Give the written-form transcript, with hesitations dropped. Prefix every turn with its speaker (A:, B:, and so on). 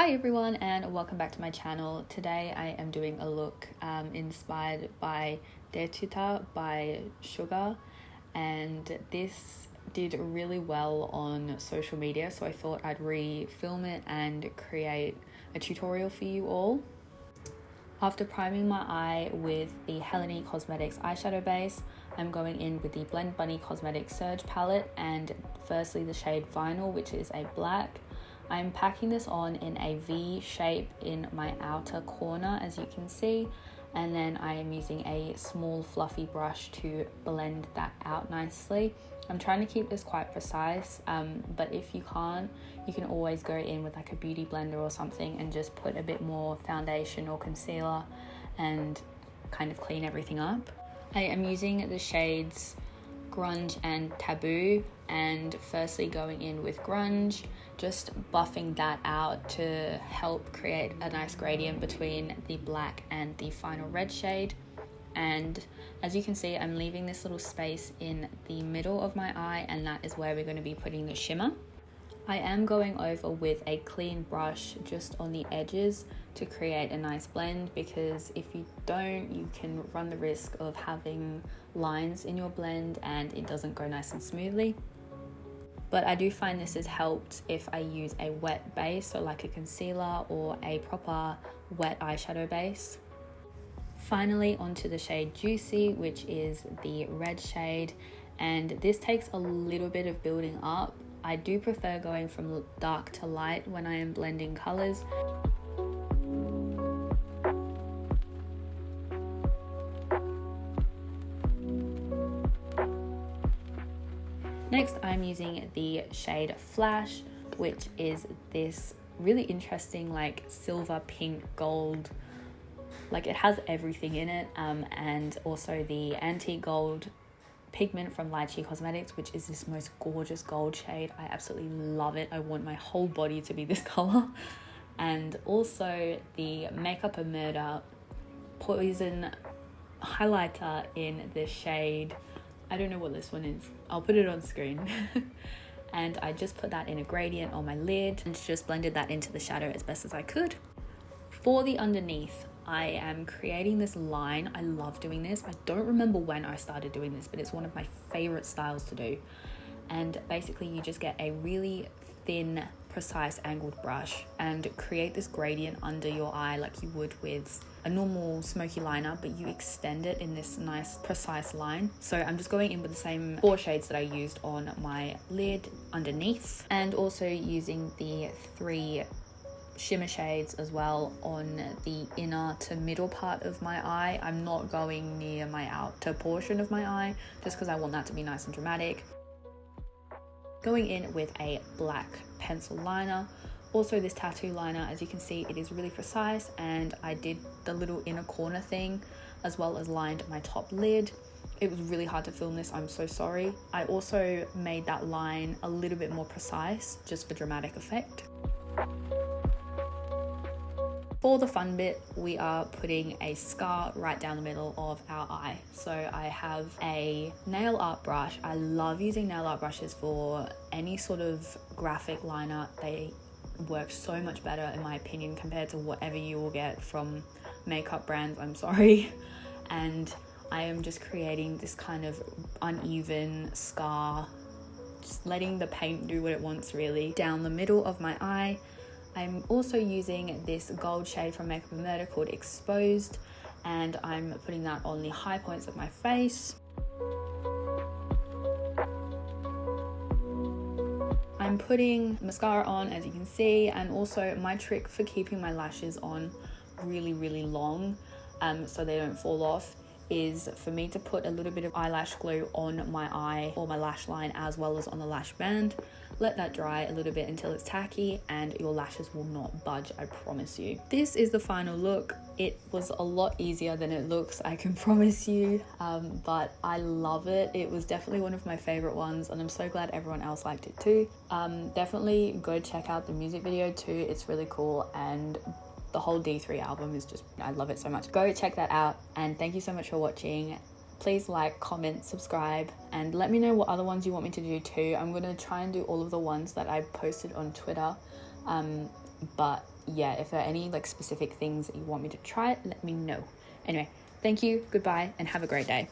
A: Hi everyone and welcome back to my channel. Today I am doing a look inspired by Detuta by Sugar, and this did really well on social media, so I thought I'd re-film it and create a tutorial for you all. After priming my eye with the Helene Cosmetics eyeshadow base, I'm going in with the Blend Bunny Cosmetics Surge palette and firstly the shade Vinyl, which is a black. I'm packing this on in a V shape in my outer corner, as you can see, and then I am using a small fluffy brush to blend that out nicely. I'm trying to keep this quite precise, but if you can't, you can always go in with like a beauty blender or something and just put a bit more foundation or concealer and kind of clean everything up. I am using the shades Grunge and Taboo, and firstly going in with Grunge, just buffing that out to help create a nice gradient between the black and the final red shade. And as you can see, I'm leaving this little space in the middle of my eye, and that is where we're going to be putting the shimmer. I am going over with a clean brush just on the edges to create a nice blend, because if you don't, you can run the risk of having lines in your blend and it doesn't go nice and smoothly. But I do find this has helped if I use a wet base, so like a concealer or a proper wet eyeshadow base. Finally, onto the shade Juicy, which is the red shade, and this takes a little bit of building up. I do prefer going from dark to light when I am blending colors. Next, I'm using the shade Flash, which is this really interesting like silver, pink, gold, like it has everything in it, and also the antique gold pigment from Lychee Cosmetics, which is this most gorgeous gold shade. I absolutely love it. I want my whole body to be this color. And also the Makeup and Murder Poison highlighter in the shade, I don't know what this one is, I'll put it on screen. And I just put that in a gradient on my lid and just blended that into the shadow as best as I could. For the underneath, I am creating this line. I love doing this. I don't remember when I started doing this, but it's one of my favorite styles to do. And basically you just get a really thin, precise angled brush and create this gradient under your eye like you would with a normal smoky liner, but you extend it in this nice precise line. So I'm just going in with the same 4 shades that I used on my lid underneath, and also using the 3 shimmer shades as well on the inner to middle part of my eye. I'm not going near my outer portion of my eye just because I want that to be nice and dramatic. Going in with a black pencil liner. Also this tattoo liner, as you can see, it is really precise, and I did the little inner corner thing as well as lined my top lid. It was really hard to film this, I'm so sorry. I also made that line a little bit more precise just for dramatic effect. For the fun bit, we are putting a scar right down the middle of our eye. So I have a nail art brush. I love using nail art brushes for any sort of graphic liner. They work so much better in my opinion compared to whatever you will get from makeup brands, I'm sorry. And I am just creating this kind of uneven scar, just letting the paint do what it wants really, down the middle of my eye. I'm also using this gold shade from Makeup and Murder called Exposed, and I'm putting that on the high points of my face. I'm putting mascara on, as you can see, and also my trick for keeping my lashes on really long so they don't fall off is for me to put a little bit of eyelash glue on my eye or my lash line as well as on the lash band. Let that dry a little bit until it's tacky, and your lashes will not budge, I promise you. This is the final look. It was a lot easier than it looks, I can promise you, but I love it. It was definitely one of my favorite ones, and I'm so glad everyone else liked it too. Definitely go check out the music video too, it's really cool, and the whole D3 album is just, I love it so much. Go check that out, and thank you so much for watching. Please like, comment, subscribe, and let me know what other ones you want me to do too. I'm going to try and do all of the ones that I posted on Twitter, but yeah, if there are any like specific things that you want me to try, let me know. Anyway, thank you, goodbye, and have a great day.